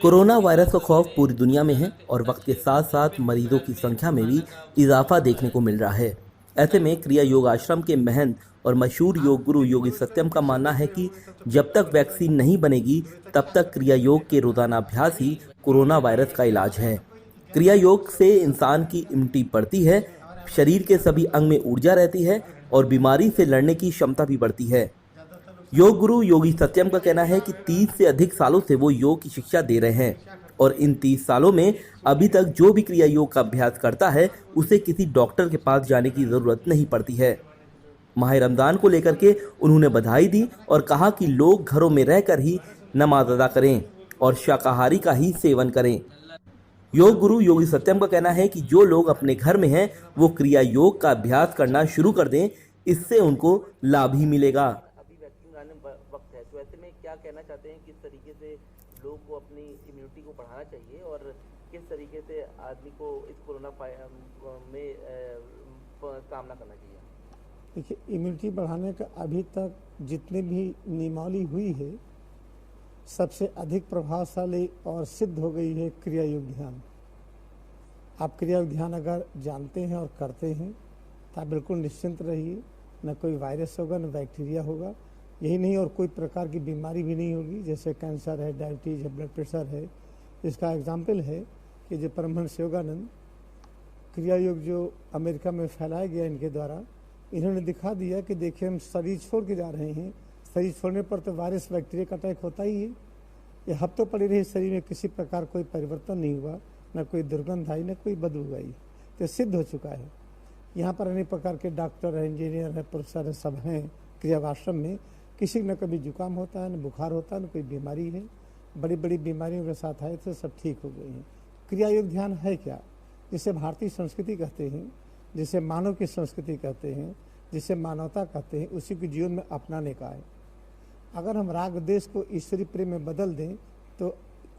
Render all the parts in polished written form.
Corona virus का खौफ पूरी दुनिया में है और वक्त के साथ साथ मरीजों की संख्या में भी इजाफा देखने को मिल रहा है। ऐसे में क्रिया योग आश्रम के महंत और मशहूर योग गुरु योगी सत्यम का मानना है कि जब तक वैक्सीन नहीं बनेगी तब तक क्रिया योग के रोजाना अभ्यास ही कोरोना वायरस का इलाज है। क्रिया योग से इंसान की इम्यूनिटी बढ़ती है, शरीर के सभी अंग में ऊर्जा रहती है और बीमारी से लड़ने की क्षमता भी बढ़ती है। योग गुरु योगी सत्यम का कहना है कि 30 से अधिक सालों से वो योग की शिक्षा दे रहे हैं और इन 30 सालों में अभी तक जो भी क्रिया योग का अभ्यास करता है उसे किसी डॉक्टर के पास जाने की जरूरत नहीं पड़ती है। माह रमजान को लेकर के उन्होंने बधाई दी और कहा कि लोग घरों में रहकर ही नमाज अदा करें और शाकाहारी का ही सेवन करें। योग गुरु योगी सत्यम का कहना है कि जो लोग अपने घर में हैं वो क्रिया योग का अभ्यास करना शुरू कर दें, इससे उनको लाभ ही मिलेगा। अभी वैक्सीन आने वक्त है, तो ऐसे में क्या कहना चाहते हैं, किस तरीके से लोगों को अपनी इम्यूनिटी को बढ़ाना चाहिए और किस तरीके से आदमी को इस कोरोना में सामना करना चाहिए? देखिए, इम्यूनिटी बढ़ाने का अभी तक जितने भी नियमावली हुई है सबसे अधिक प्रभावशाली और सिद्ध हो गई है क्रिया योग ध्यान। आप क्रिया योग ध्यान अगर जानते हैं और करते हैं तो आप बिल्कुल निश्चिंत रहिए, न कोई वायरस होगा न बैक्टीरिया होगा, यही नहीं और कोई प्रकार की बीमारी भी नहीं होगी, जैसे कैंसर है, डायबिटीज है, ब्लड प्रेशर है। इसका एग्जाम्पल है कि जो परमहंस योगानंद क्रिया योग जो अमेरिका में फैलाया गया इनके द्वारा, इन्होंने दिखा दिया कि देखिए हम शरीर छोड़ के जा रहे हैं, शरीर छोड़ने पर तो वायरस बैक्टीरिया का अटैक होता ही है। ये हफ्तों पड़ी रही, शरीर में किसी प्रकार कोई परिवर्तन नहीं हुआ, न कोई दुर्गंध आई न कोई बदबू आई, तो सिद्ध हो चुका है। यहाँ पर अनेक प्रकार के डॉक्टर हैं, इंजीनियर हैं, प्रोफेसर हैं, सब हैं क्रिया आश्रम में। किसी न कभी जुकाम होता है, न बुखार होता है, न कोई बीमारी है। बड़ी बड़ी बीमारियों के साथ आए थे, सब ठीक हो गए हैं। क्रिया योग ध्यान है क्या? जिसे भारतीय संस्कृति कहते हैं, जिसे मानव की संस्कृति कहते हैं, जिसे मानवता कहते हैं, उसी को जीवन में अपनाने का है। अगर हम राग देश को ईश्वरीय प्रेम में बदल दें तो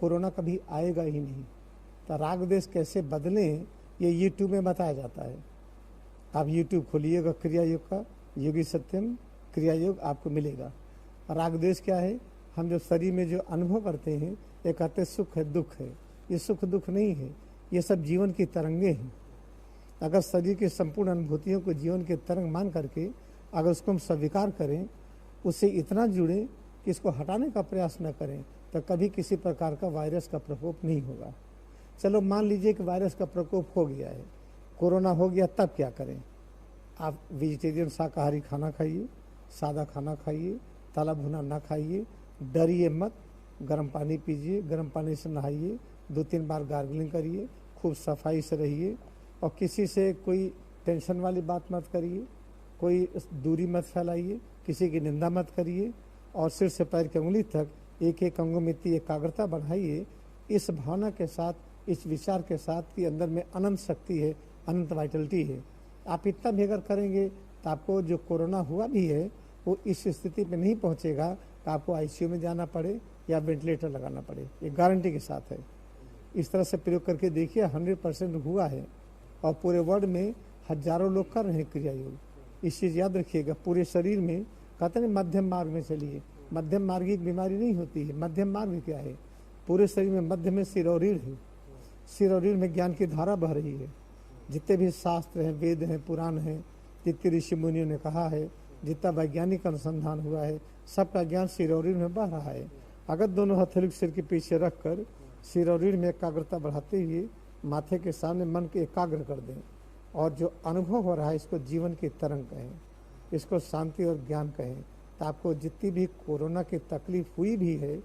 कोरोना कभी आएगा ही नहीं। तो राग देश कैसे बदलें ये यूट्यूब में बताया जाता है। आप यूट्यूब खोलिएगा क्रिया योग का, योगी सत्यम क्रिया योग आपको मिलेगा। राग देश क्या है? हम जो शरीर में जो अनुभव करते हैं, ये कहते सुख है दुख है, ये सुख दुख नहीं है, ये सब जीवन की तरंगे हैं। अगर शरीर की संपूर्ण अनुभूतियों को जीवन के तरंग मान करके अगर उसको हम स्वीकार करें, उससे इतना जुड़ें कि इसको हटाने का प्रयास न करें, तो कभी किसी प्रकार का वायरस का प्रकोप नहीं होगा। चलो मान लीजिए कि वायरस का प्रकोप हो गया है, कोरोना हो गया, तब क्या करें? आप वेजिटेरियन शाकाहारी खाना खाइए, सादा खाना खाइए, तला भुना ना खाइए, डरिए मत, गर्म पानी पीजिए, गर्म पानी से नहाइए, 2-3 बार गार्गलिंग करिए, खूब सफाई से रहिए और किसी से कोई टेंशन वाली बात मत करिए, कोई दूरी मत फैलाइए, किसी की निंदा मत करिए और सिर से पैर की उंगली तक एक एक अंगों में इतनी एकाग्रता बढ़ाइए, इस भावना के साथ, इस विचार के साथ कि अंदर में अनंत शक्ति है, अनंत वाइटलिटी है। आप इतना भी अगर करेंगे तो आपको जो कोरोना हुआ भी है वो इस स्थिति पे नहीं पहुंचेगा कि आपको आईसीयू में जाना पड़े या वेंटिलेटर लगाना पड़े, ये गारंटी के साथ है। इस तरह से प्रयोग करके देखिए, 100% हुआ है और पूरे वर्ल्ड में हजारों लोग कर रहे हैं क्रिया योग। इस चीज़ याद रखिएगा, पूरे शरीर में कहते हैं मध्यम मार्ग में चलिए। मध्यम मार्ग की बीमारी नहीं होती है। मध्यम मार्ग क्या है? पूरे शरीर में मध्य में सिर और रीढ़ है, सिर और रीढ़ में ज्ञान की धारा बह रही है। जितने भी शास्त्र हैं, वेद हैं, पुराण हैं, जितने ऋषि मुनियों ने कहा है, जितना वैज्ञानिक अनुसंधान हुआ है, सबका ज्ञान सिर और रीढ़ में बह रहा है। अगर दोनों हथेली सिर के पीछे रखकर सिर और रीढ़ में एकाग्रता बढ़ाते हुए माथे के सामने मन को एकाग्र कर दें और जो अनुभव हो रहा है इसको जीवन की तरंग कहें, इसको शांति और ज्ञान कहें, तो आपको जितनी भी कोरोना की तकलीफ हुई भी है,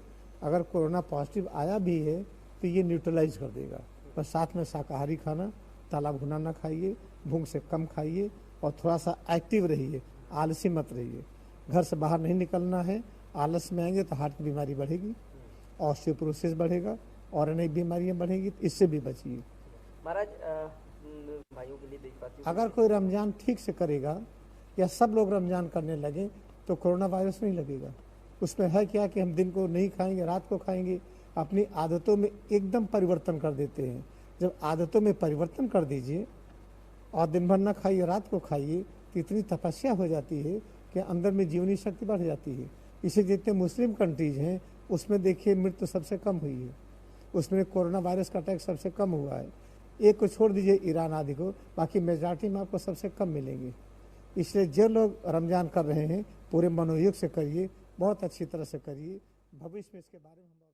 अगर कोरोना पॉजिटिव आया भी है तो ये न्यूट्रलाइज कर देगा। बस साथ में शाकाहारी खाना, ताला भुना ना खाइए, भूख से कम खाइए और थोड़ा सा एक्टिव रहिए, आलसी मत रहिए। घर से बाहर नहीं निकलना है, आलस में आएंगे तो हार्ट की बीमारी बढ़ेगी, ऑस्टियोपोरोसिस बढ़ेगा और अनेक बीमारियां बढ़ेंगी, इससे भी बचिए। महाराज, भाइयों के लिए देशवासियों, अगर कोई रमजान ठीक से करेगा या सब लोग रमजान करने लगे तो कोरोना वायरस नहीं लगेगा। उसमें है क्या कि हम दिन को नहीं खाएंगे, रात को खाएंगे, अपनी आदतों में एकदम परिवर्तन कर देते हैं। जब आदतों में परिवर्तन कर दीजिए और दिन भर ना खाइए, रात को खाइए, तो इतनी तपस्या हो जाती है कि अंदर में जीवनी शक्ति बढ़ जाती है। इसे जितने मुस्लिम कंट्रीज हैं उसमें देखिए मृत्यु सबसे कम हुई है, उसमें कोरोना वायरस का अटैक सबसे कम हुआ है। एक को छोड़ दीजिए ईरान आदि को, बाकी मेजॉरिटी में आपको सबसे कम मिलेंगे। इसलिए जो लोग रमजान कर रहे हैं पूरे मनोयोग से करिए, बहुत अच्छी तरह से करिए। भविष्य में इसके बारे में